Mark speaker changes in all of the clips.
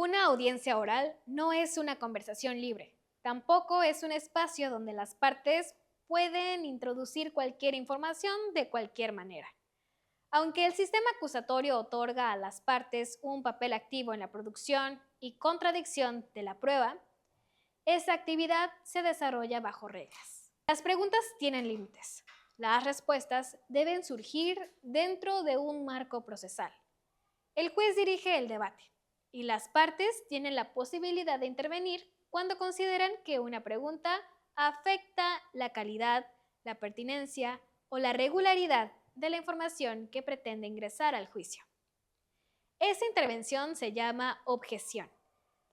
Speaker 1: Una audiencia oral no es una conversación libre, tampoco es un espacio donde las partes pueden introducir cualquier información de cualquier manera. Aunque el sistema acusatorio otorga a las partes un papel activo en la producción y contradicción de la prueba, esa actividad se desarrolla bajo reglas. Las preguntas tienen límites. Las respuestas deben surgir dentro de un marco procesal. El juez dirige el debate y las partes tienen la posibilidad de intervenir cuando consideran que una pregunta afecta la calidad, la pertinencia o la regularidad de la información que pretende ingresar al juicio. Esa intervención se llama objeción.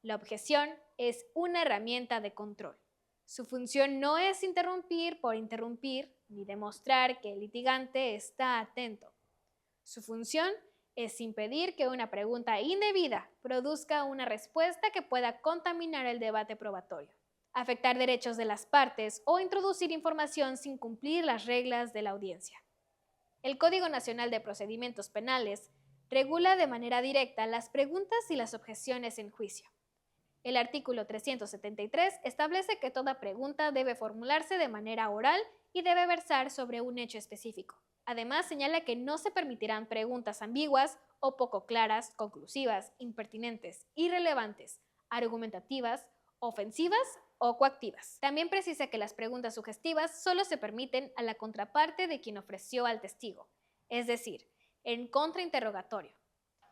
Speaker 1: La objeción es una herramienta de control. Su función no es interrumpir por interrumpir ni demostrar que el litigante está atento. Su función es impedir que una pregunta indebida produzca una respuesta que pueda contaminar el debate probatorio, afectar derechos de las partes o introducir información sin cumplir las reglas de la audiencia. El Código Nacional de Procedimientos Penales regula de manera directa las preguntas y las objeciones en juicio. El artículo 373 establece que toda pregunta debe formularse de manera oral y debe versar sobre un hecho específico. Además, señala que no se permitirán preguntas ambiguas o poco claras, conclusivas, impertinentes, irrelevantes, argumentativas, ofensivas o coactivas. También precisa que las preguntas sugestivas solo se permiten a la contraparte de quien ofreció al testigo, es decir, en contrainterrogatorio.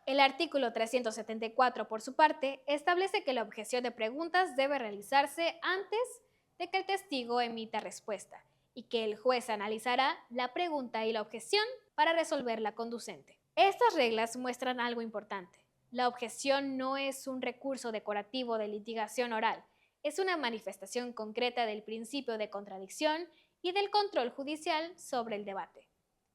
Speaker 1: El artículo 374, por su parte, establece que la objeción de preguntas debe realizarse antes de que el testigo emita respuesta y que el juez analizará la pregunta y la objeción para resolver la conducente. Estas reglas muestran algo importante. La objeción no es un recurso decorativo de litigación oral, es una manifestación concreta del principio de contradicción y del control judicial sobre el debate.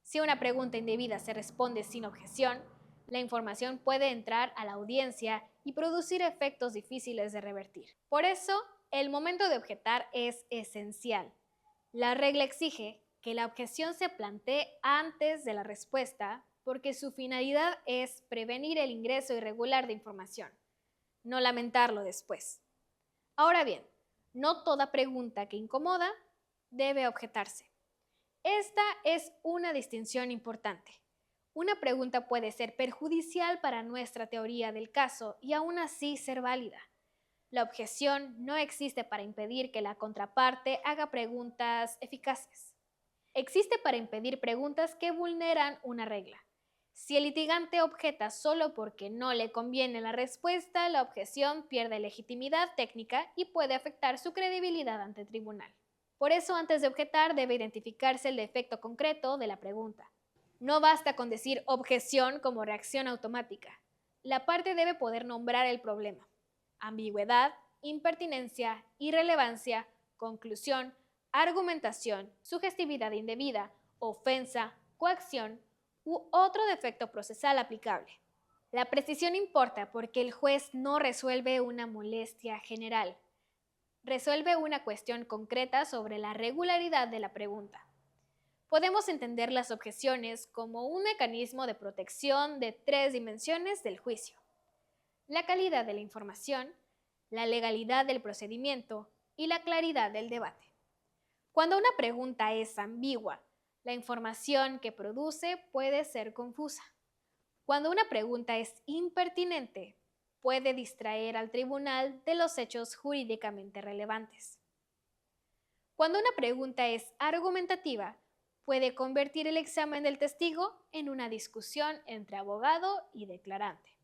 Speaker 1: Si una pregunta indebida se responde sin objeción, la información puede entrar a la audiencia y producir efectos difíciles de revertir. Por eso, el momento de objetar es esencial. La regla exige que la objeción se plantee antes de la respuesta porque su finalidad es prevenir el ingreso irregular de información, no lamentarlo después. Ahora bien, no toda pregunta que incomoda debe objetarse. Esta es una distinción importante. Una pregunta puede ser perjudicial para nuestra teoría del caso y aún así ser válida. La objeción no existe para impedir que la contraparte haga preguntas eficaces. Existe para impedir preguntas que vulneran una regla. Si el litigante objeta solo porque no le conviene la respuesta, la objeción pierde legitimidad técnica y puede afectar su credibilidad ante el tribunal. Por eso, antes de objetar, debe identificarse el defecto concreto de la pregunta. No basta con decir objeción como reacción automática. La parte debe poder nombrar el problema. Ambigüedad, impertinencia, irrelevancia, conclusión, argumentación, sugestividad indebida, ofensa, coacción u otro defecto procesal aplicable. La precisión importa porque el juez no resuelve una molestia general, resuelve una cuestión concreta sobre la regularidad de la pregunta. Podemos entender las objeciones como un mecanismo de protección de 3 dimensiones del juicio: la calidad de la información, la legalidad del procedimiento y la claridad del debate. Cuando una pregunta es ambigua, la información que produce puede ser confusa. Cuando una pregunta es impertinente, puede distraer al tribunal de los hechos jurídicamente relevantes. Cuando una pregunta es argumentativa, puede convertir el examen del testigo en una discusión entre abogado y declarante.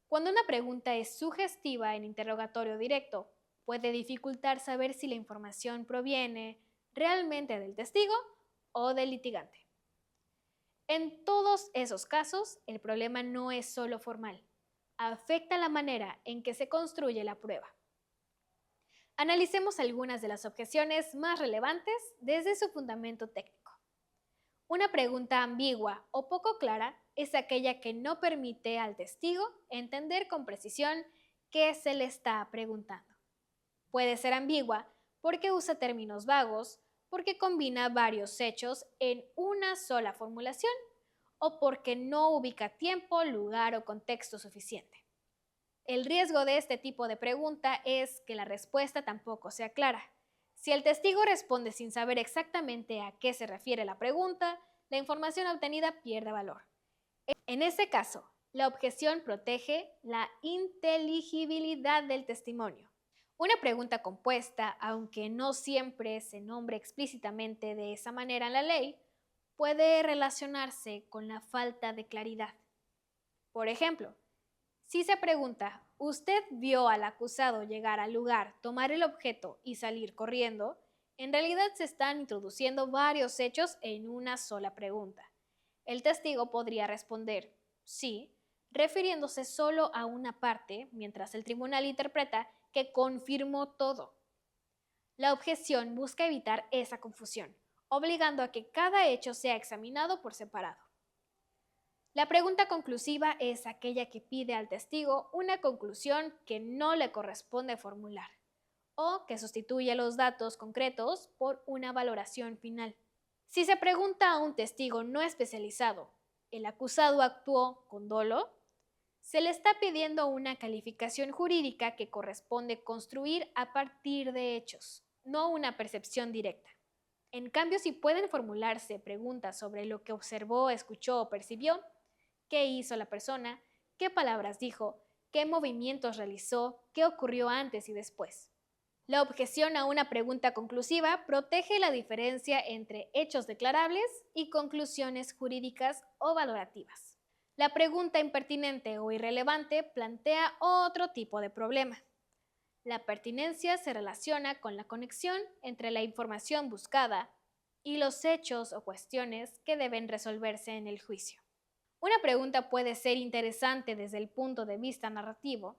Speaker 1: Cuando una pregunta es sugestiva en interrogatorio directo, puede dificultar saber si la información proviene realmente del testigo o del litigante. En todos esos casos, el problema no es solo formal, afecta la manera en que se construye la prueba. Analicemos algunas de las objeciones más relevantes desde su fundamento técnico. Una pregunta ambigua o poco clara es aquella que no permite al testigo entender con precisión qué se le está preguntando. Puede ser ambigua porque usa términos vagos, porque combina varios hechos en una sola formulación o porque no ubica tiempo, lugar o contexto suficiente. El riesgo de este tipo de pregunta es que la respuesta tampoco sea clara. Si el testigo responde sin saber exactamente a qué se refiere la pregunta, la información obtenida pierde valor. En ese caso, la objeción protege la inteligibilidad del testimonio. Una pregunta compuesta, aunque no siempre se nombre explícitamente de esa manera en la ley, puede relacionarse con la falta de claridad. Por ejemplo, si se pregunta, ¿usted vio al acusado llegar al lugar, tomar el objeto y salir corriendo? En realidad se están introduciendo varios hechos en una sola pregunta. El testigo podría responder sí, refiriéndose solo a una parte, mientras el tribunal interpreta que confirmó todo. La objeción busca evitar esa confusión, obligando a que cada hecho sea examinado por separado. La pregunta conclusiva es aquella que pide al testigo una conclusión que no le corresponde formular o que sustituye los datos concretos por una valoración final. Si se pregunta a un testigo no especializado, ¿el acusado actuó con dolo?, se le está pidiendo una calificación jurídica que corresponde construir a partir de hechos, no una percepción directa. En cambio, si pueden formularse preguntas sobre lo que observó, escuchó o percibió, qué hizo la persona, qué palabras dijo, qué movimientos realizó, qué ocurrió antes y después. La objeción a una pregunta conclusiva protege la diferencia entre hechos declarables y conclusiones jurídicas o valorativas. La pregunta impertinente o irrelevante plantea otro tipo de problema. La pertinencia se relaciona con la conexión entre la información buscada y los hechos o cuestiones que deben resolverse en el juicio. Una pregunta puede ser interesante desde el punto de vista narrativo,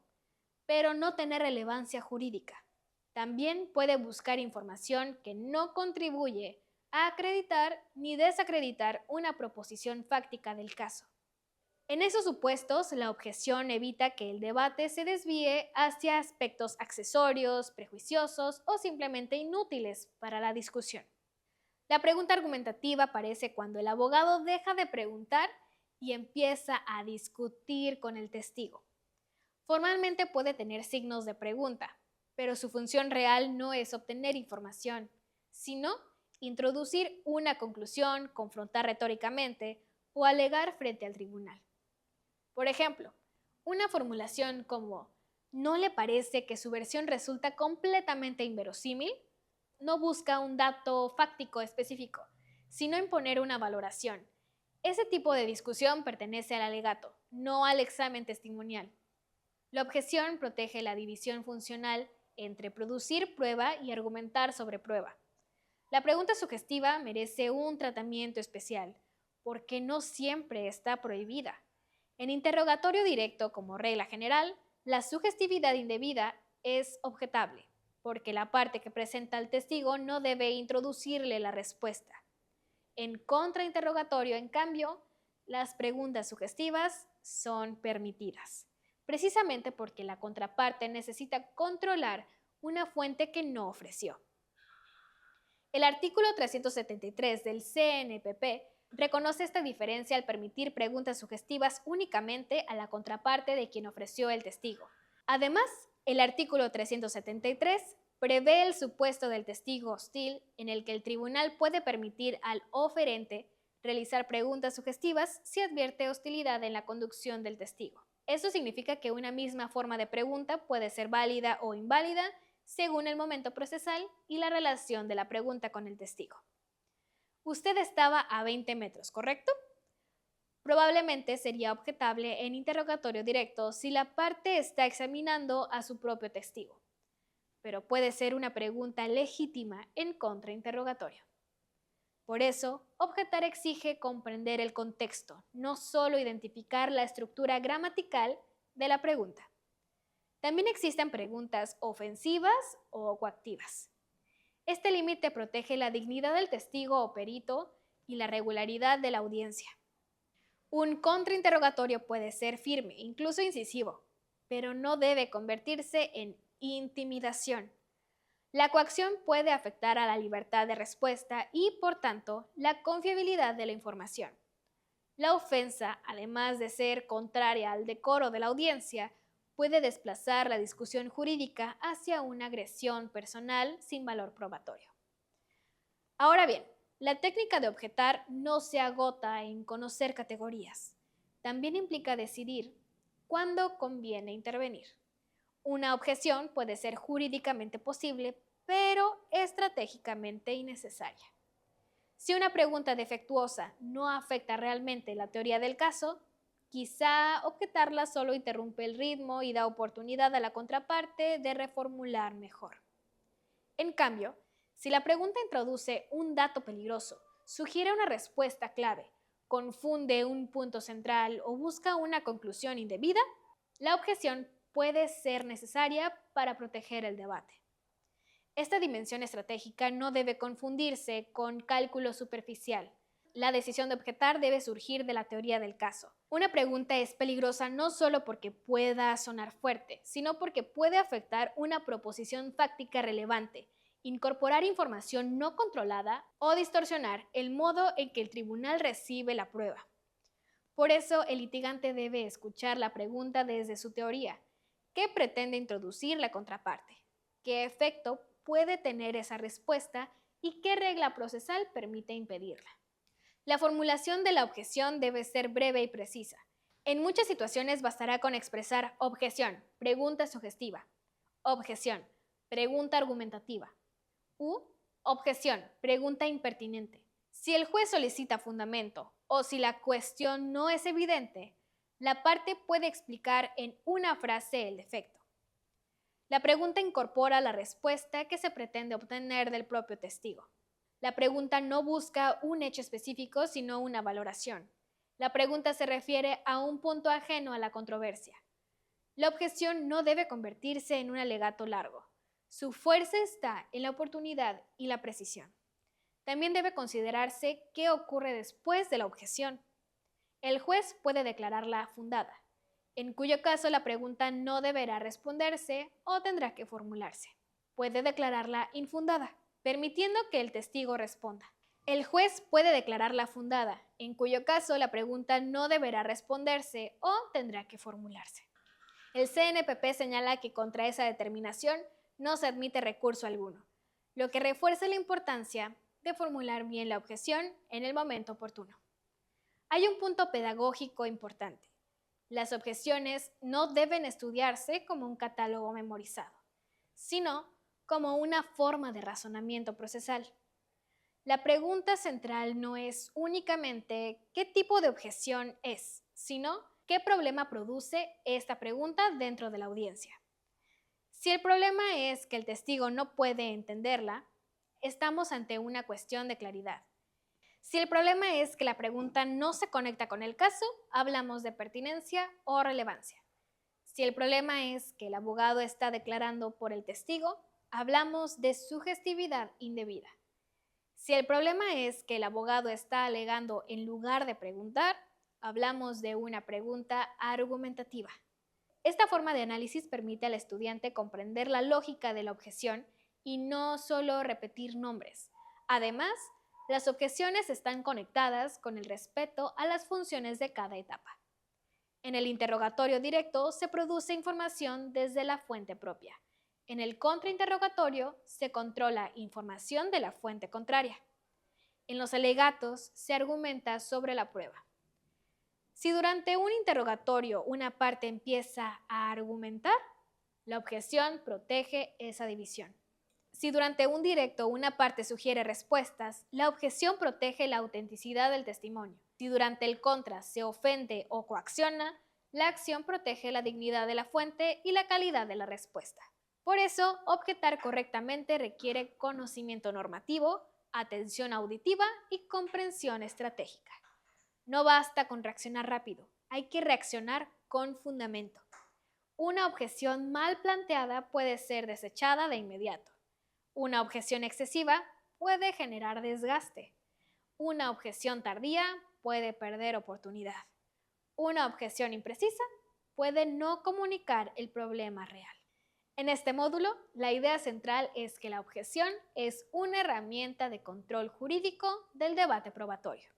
Speaker 1: pero no tener relevancia jurídica. También puede buscar información que no contribuye a acreditar ni desacreditar una proposición fáctica del caso. En esos supuestos, la objeción evita que el debate se desvíe hacia aspectos accesorios, prejuiciosos o simplemente inútiles para la discusión. La pregunta argumentativa aparece cuando el abogado deja de preguntar y empieza a discutir con el testigo. Formalmente puede tener signos de pregunta, pero su función real no es obtener información, sino introducir una conclusión, confrontar retóricamente o alegar frente al tribunal. Por ejemplo, una formulación como ¿no le parece que su versión resulta completamente inverosímil? No busca un dato fáctico específico, sino imponer una valoración. Ese tipo de discusión pertenece al alegato, no al examen testimonial. La objeción protege la división funcional entre producir prueba y argumentar sobre prueba. La pregunta sugestiva merece un tratamiento especial, porque no siempre está prohibida. En interrogatorio directo, como regla general, la sugestividad indebida es objetable, porque la parte que presenta al testigo no debe introducirle la respuesta. En contrainterrogatorio, en cambio, las preguntas sugestivas son permitidas, precisamente porque la contraparte necesita controlar una fuente que no ofreció. El artículo 373 del CNPP reconoce esta diferencia al permitir preguntas sugestivas únicamente a la contraparte de quien ofreció el testigo. Además, el artículo 373 prevé el supuesto del testigo hostil en el que el tribunal puede permitir al oferente realizar preguntas sugestivas si advierte hostilidad en la conducción del testigo. Eso significa que una misma forma de pregunta puede ser válida o inválida según el momento procesal y la relación de la pregunta con el testigo. Usted estaba a 20 metros, ¿correcto? Probablemente sería objetable en interrogatorio directo si la parte está examinando a su propio testigo, pero puede ser una pregunta legítima en contrainterrogatorio. Por eso, objetar exige comprender el contexto, no solo identificar la estructura gramatical de la pregunta. También existen preguntas ofensivas o coactivas. Este límite protege la dignidad del testigo o perito y la regularidad de la audiencia. Un contrainterrogatorio puede ser firme, incluso incisivo, pero no debe convertirse en intimidación. La coacción puede afectar a la libertad de respuesta y, por tanto, la confiabilidad de la información. La ofensa, además de ser contraria al decoro de la audiencia, puede desplazar la discusión jurídica hacia una agresión personal sin valor probatorio. Ahora bien, la técnica de objetar no se agota en conocer categorías. También implica decidir cuándo conviene intervenir. Una objeción puede ser jurídicamente posible, pero estratégicamente innecesaria. Si una pregunta defectuosa no afecta realmente la teoría del caso, quizá objetarla solo interrumpe el ritmo y da oportunidad a la contraparte de reformular mejor. En cambio, si la pregunta introduce un dato peligroso, sugiere una respuesta clave, confunde un punto central o busca una conclusión indebida, la objeción puede ser necesaria para proteger el debate. Esta dimensión estratégica no debe confundirse con cálculo superficial. La decisión de objetar debe surgir de la teoría del caso. Una pregunta es peligrosa no solo porque pueda sonar fuerte, sino porque puede afectar una proposición fáctica relevante, incorporar información no controlada o distorsionar el modo en que el tribunal recibe la prueba. Por eso, el litigante debe escuchar la pregunta desde su teoría. ¿Qué pretende introducir la contraparte? ¿Qué efecto puede tener esa respuesta y qué regla procesal permite impedirla? La formulación de la objeción debe ser breve y precisa. En muchas situaciones bastará con expresar objeción, pregunta sugestiva, objeción, pregunta argumentativa, u objeción, pregunta impertinente. Si el juez solicita fundamento o si la cuestión no es evidente, la parte puede explicar en una frase el defecto. La pregunta incorpora la respuesta que se pretende obtener del propio testigo. La pregunta no busca un hecho específico, sino una valoración. La pregunta se refiere a un punto ajeno a la controversia. La objeción no debe convertirse en un alegato largo. Su fuerza está en la oportunidad y la precisión. También debe considerarse qué ocurre después de la objeción. El juez puede declararla fundada, en cuyo caso la pregunta no deberá responderse o tendrá que formularse. Puede declararla infundada, permitiendo que el testigo responda. El juez puede declararla fundada, en cuyo caso la pregunta no deberá responderse o tendrá que formularse. El CNPP señala que contra esa determinación no se admite recurso alguno, lo que refuerza la importancia de formular bien la objeción en el momento oportuno. Hay un punto pedagógico importante. Las objeciones no deben estudiarse como un catálogo memorizado, sino como una forma de razonamiento procesal. La pregunta central no es únicamente qué tipo de objeción es, sino qué problema produce esta pregunta dentro de la audiencia. Si el problema es que el testigo no puede entenderla, estamos ante una cuestión de claridad. Si el problema es que la pregunta no se conecta con el caso, hablamos de pertinencia o relevancia. Si el problema es que el abogado está declarando por el testigo, hablamos de sugestividad indebida. Si el problema es que el abogado está alegando en lugar de preguntar, hablamos de una pregunta argumentativa. Esta forma de análisis permite al estudiante comprender la lógica de la objeción y no solo repetir nombres. Además, las objeciones están conectadas con el respeto a las funciones de cada etapa. En el interrogatorio directo se produce información desde la fuente propia. En el contrainterrogatorio se controla información de la fuente contraria. En los alegatos se argumenta sobre la prueba. Si durante un interrogatorio una parte empieza a argumentar, la objeción protege esa división. Si durante un directo una parte sugiere respuestas, la objeción protege la autenticidad del testimonio. Si durante el contra se ofende o coacciona, la acción protege la dignidad de la fuente y la calidad de la respuesta. Por eso, objetar correctamente requiere conocimiento normativo, atención auditiva y comprensión estratégica. No basta con reaccionar rápido, hay que reaccionar con fundamento. Una objeción mal planteada puede ser desechada de inmediato. Una objeción excesiva puede generar desgaste. Una objeción tardía puede perder oportunidad. Una objeción imprecisa puede no comunicar el problema real. En este módulo, la idea central es que la objeción es una herramienta de control jurídico del debate probatorio.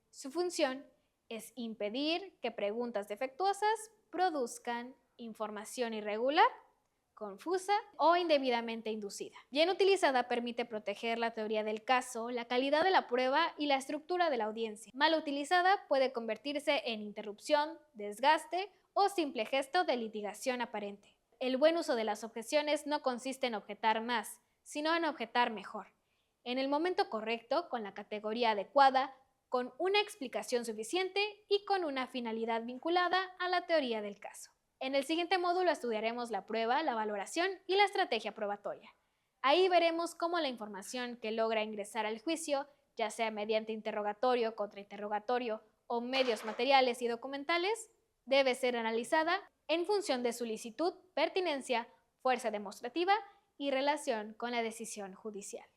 Speaker 1: Su función es impedir que preguntas defectuosas produzcan información irregular, confusa o indebidamente inducida. Bien utilizada permite proteger la teoría del caso, la calidad de la prueba y la estructura de la audiencia. Mal utilizada puede convertirse en interrupción, desgaste o simple gesto de litigación aparente. El buen uso de las objeciones no consiste en objetar más, sino en objetar mejor, en el momento correcto, con la categoría adecuada, con una explicación suficiente y con una finalidad vinculada a la teoría del caso. En el siguiente módulo estudiaremos la prueba, la valoración y la estrategia probatoria. Ahí veremos cómo la información que logra ingresar al juicio, ya sea mediante interrogatorio, contrainterrogatorio o medios materiales y documentales, debe ser analizada en función de su licitud, pertinencia, fuerza demostrativa y relación con la decisión judicial.